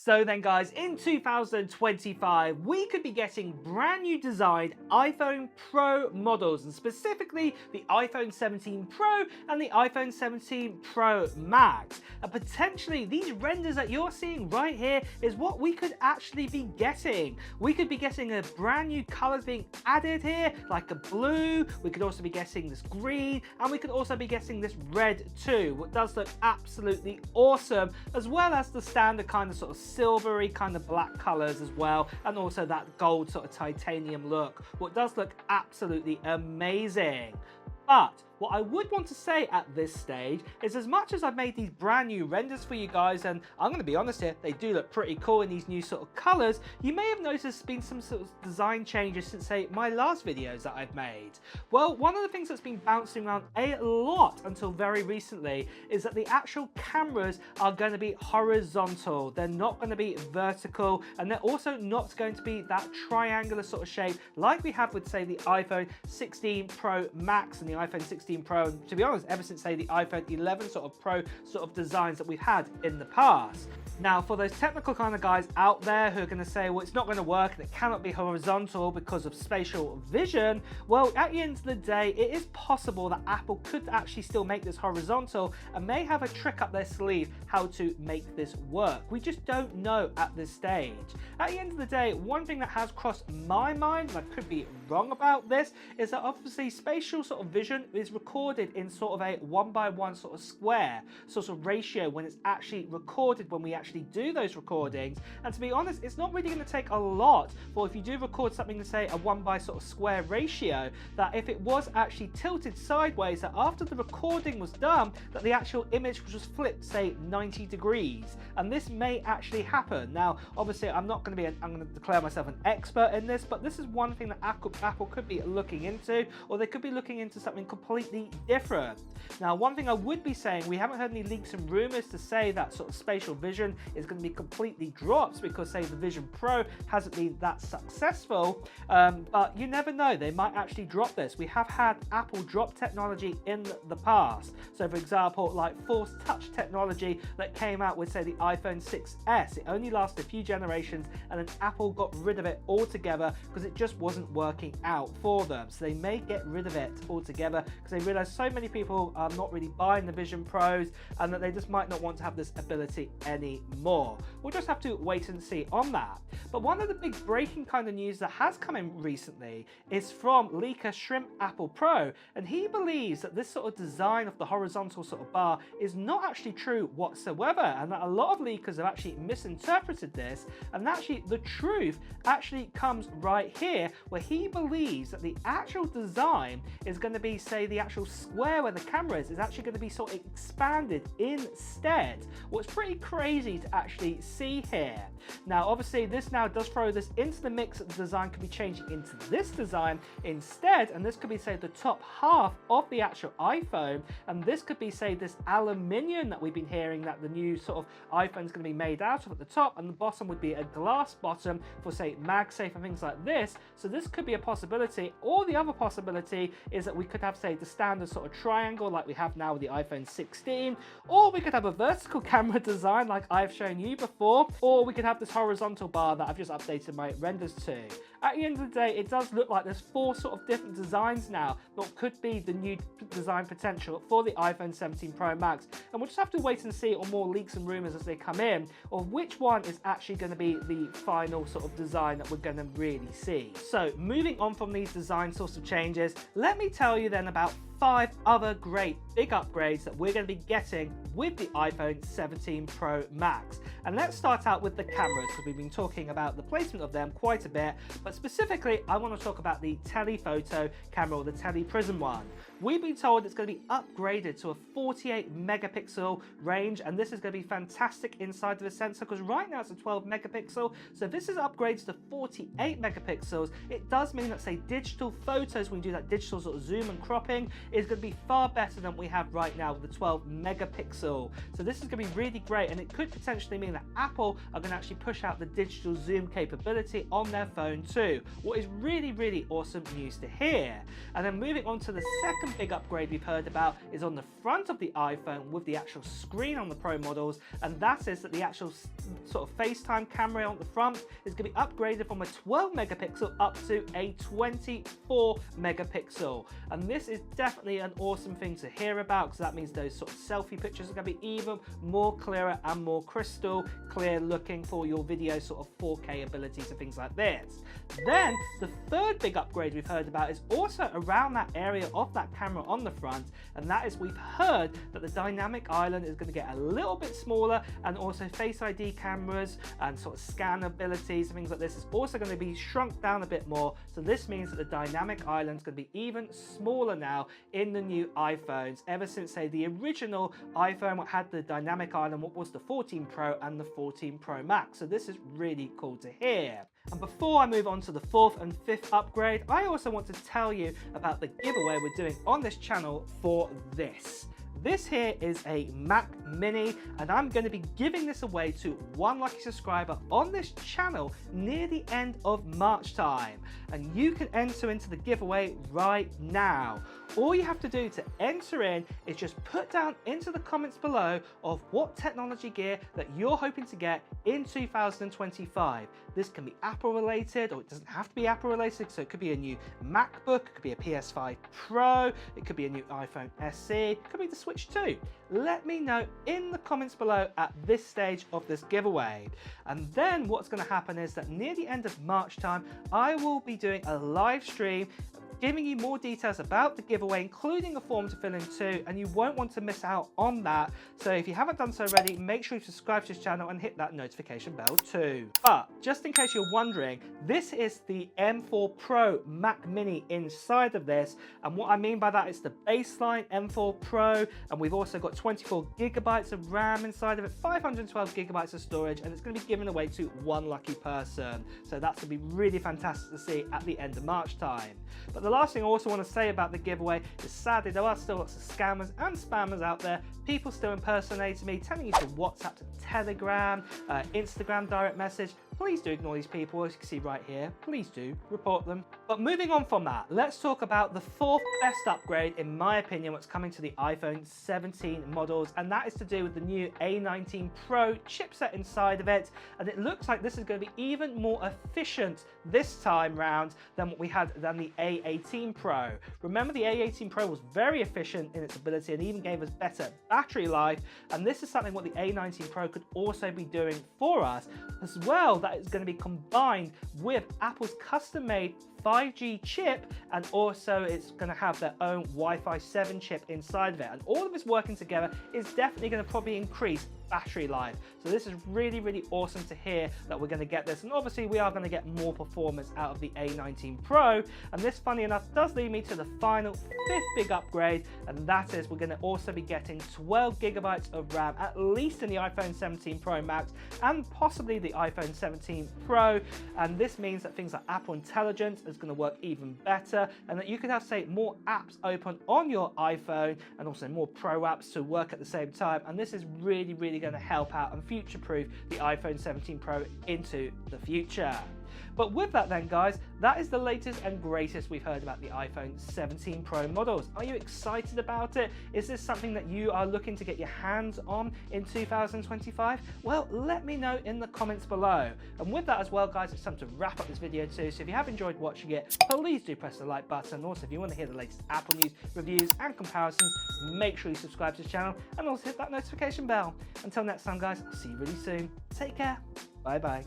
So then guys, in 2025, we could be getting brand new designed iPhone Pro models, and specifically the iPhone 17 Pro and the iPhone 17 Pro Max. And potentially these renders that you're seeing right here is what we could actually be getting. We could be getting a brand new colors being added here, like a blue. We could also be getting this green, and we could also be getting this red too, what does look absolutely awesome, as well as the standard kind of sort of silvery kind of black colors as well, and also that gold sort of titanium look, what does look absolutely amazing. But what I would want to say at this stage is, as much as I've made these brand new renders for you guys, and I'm going to be honest here, they do look pretty cool in these new sort of colors, you may have noticed there's been some sort of design changes since, say, my last videos that I've made. Well, one of the things that's been bouncing around a lot until very recently is that the actual cameras are going to be horizontal. They're not going to be vertical, and they're also not going to be that triangular sort of shape like we have with, say, the iPhone 16 Pro Max and the iPhone 16 Pro, and to be honest, ever since, say, the iPhone 11 sort of Pro sort of designs that we've had in the past. Now, for those technical kind of guys out there who are going to say, well, it's not going to work and it cannot be horizontal because of spatial vision, well, at the end of the day, it is possible that Apple could actually still make this horizontal and may have a trick up their sleeve how to make this work. We just don't know at this stage. At the end of the day, one thing that has crossed my mind, and I could be wrong about this, is that obviously spatial sort of vision is recorded in sort of a 1:1 sort of square sort of ratio when it's actually recorded, when we actually do those recordings. And to be honest, it's not really going to take a lot for, if you do record something to, say, a 1 sort of square ratio, that if it was actually tilted sideways, that after the recording was done, that the actual image was just flipped, say, 90 degrees. And this may actually happen. Now, obviously, I'm going to declare myself an expert in this, but this is one thing that Apple could be looking into, or they could be looking into something completely different. Now, one thing I would be saying, we haven't heard any leaks and rumors to say that sort of spatial vision is going to be completely dropped because, say, the Vision Pro hasn't been that successful, but you never know, they might actually drop this. We have had Apple drop technology in the past. So, for example, like Force Touch technology that came out with, say, the iPhone 6s. It only lasted a few generations, and then Apple got rid of it altogether because it just wasn't working out for them. So they may get rid of it altogether because they realize so many people are not really buying the Vision Pros, and that they just might not want to have this ability anymore. We'll just have to wait and see on that. But one of the big breaking kind of news that has come in recently is from leaker Shrimp Apple Pro, and he believes that this sort of design of the horizontal sort of bar is not actually true whatsoever, and that a lot of leakers have actually misinterpreted this, and actually the truth actually comes right here, where he believes that the actual design is going to be, say, the actual square where the camera is actually going to be sort of expanded instead. What's pretty crazy to actually see here. Now, obviously, this now does throw this into the mix that the design could be changing into this design instead, and this could be, say, the top half of the actual iPhone, and this could be, say, this aluminium that we've been hearing that the new sort of iPhone is going to be made out of at the top, and the bottom would be a glass bottom for, say, MagSafe and things like this. So this could be a possibility, or the other possibility is that we could have, say, the standard sort of triangle like we have now with the iPhone 16, or we could have a vertical camera design like I've shown you before, or we could have this horizontal bar that I've just updated my renders to. At the end of the day, it does look like there's 4 sort of different designs now that could be the new design potential for the iPhone 17 Pro Max, and we'll just have to wait and see on more leaks and rumors as they come in, of which one is actually going to be the final sort of design that we're going to really see. So moving on from these design sorts of changes, let me tell you then about 5 other great big upgrades that we're going to be getting with the iPhone 17 Pro Max. And let's start out with the cameras, because we've been talking about the placement of them quite a bit, but specifically I want to talk about the telephoto camera, or the teleprism one. We've been told it's going to be upgraded to a 48 megapixel range, and this is going to be fantastic inside of the sensor, because right now it's a 12 megapixel. So if this is upgraded to 48 megapixels, it does mean that, say, digital photos, when you do that digital sort of zoom and cropping, is going to be far better than we have right now with the 12 megapixel. So this is going to be really great, and it could potentially mean that Apple are going to actually push out the digital zoom capability on their phone too, what is really, really awesome news to hear. And then moving on to the second second big upgrade we've heard about is on the front of the iPhone with the actual screen on the Pro models, and that is that the actual sort of FaceTime camera on the front is going to be upgraded from a 12 megapixel up to a 24 megapixel. And this is definitely an awesome thing to hear about, because that means those sort of selfie pictures are going to be even more clearer and more crystal clear looking for your video sort of 4K abilities and things like this. Then the third big upgrade we've heard about is also around that area of that camera on the front, and that is we've heard that the dynamic island is going to get a little bit smaller, and also Face ID cameras and sort of scan abilities and things like this is also going to be shrunk down a bit more. So this means that the dynamic island is going to be even smaller now in the new iPhones, ever since say the original iPhone had the dynamic island, what was the 14 Pro and the 14 Pro Max. So this is really cool to hear. And before I move on to the fourth and fifth upgrade, I also want to tell you about the giveaway we're doing on this channel for this. This here is a Mac Mini, and I'm going to be giving this away to one lucky subscriber on this channel near the end of March time. And you can enter into the giveaway right now. All you have to do to enter in is just put down into the comments below of what technology gear that you're hoping to get in 2025. This can be Apple related, or it doesn't have to be Apple related, so it could be a new MacBook, it could be a PS5 Pro, it could be a new iPhone SE, it could be the Switch 2. Let me know in the comments below at this stage of this giveaway. And then what's going to happen is that near the end of March time, I will be doing a live stream giving you more details about the giveaway, including a form to fill in too, and you won't want to miss out on that. So if you haven't done so already, make sure you subscribe to this channel and hit that notification bell too. But just in case you're wondering, this is the M4 Pro Mac Mini inside of this, and what I mean by that is the baseline M4 Pro, and we've also got 24 gigabytes of RAM inside of it, 512 gigabytes of storage, and it's going to be given away to one lucky person. So that's going to be really fantastic to see at the end of March time. But the last thing I also want to say about the giveaway is sadly there are still lots of scammers and spammers out there, people still impersonating me, telling you to WhatsApp to Telegram, Instagram direct message. Please do ignore these people, as you can see right here. Please do report them. But moving on from that, let's talk about the fourth best upgrade, in my opinion, what's coming to the iPhone 17 models, and that is to do with the new A19 Pro chipset inside of it. And it looks like this is going to be even more efficient this time round than what we had than the A18 Pro. Remember, the A18 Pro was very efficient in its ability and even gave us better battery life, and this is something what the A19 Pro could also be doing for us as well. That is going to be combined with Apple's custom-made 5G chip, and also it's going to have their own Wi-Fi 7 chip inside of it, and all of this working together is definitely going to probably increase battery life. So this is really, really awesome to hear that we're going to get this, and obviously we are going to get more performance out of the A19 Pro. And this, funny enough, does lead me to the final fifth big upgrade, and that is we're going to also be getting 12 gigabytes of RAM, at least in the iPhone 17 Pro Max and possibly the iPhone 17 Pro. And this means that things like Apple Intelligence is going to work even better, and that you can have, say, more apps open on your iPhone and also more Pro apps to work at the same time. And this is really, really going to help out and future-proof the iPhone 17 Pro into the future. But with that then, guys, that is the latest and greatest we've heard about the iPhone 17 Pro models. Are you excited about it? Is this something that you are looking to get your hands on in 2025? Well, let me know in the comments below. And with that as well, guys, it's time to wrap up this video too. So if you have enjoyed watching it, please do press the like button. Also, if you want to hear the latest Apple news, reviews and comparisons, make sure you subscribe to the channel and also hit that notification bell. Until next time, guys, I'll see you really soon. Take care. Bye bye.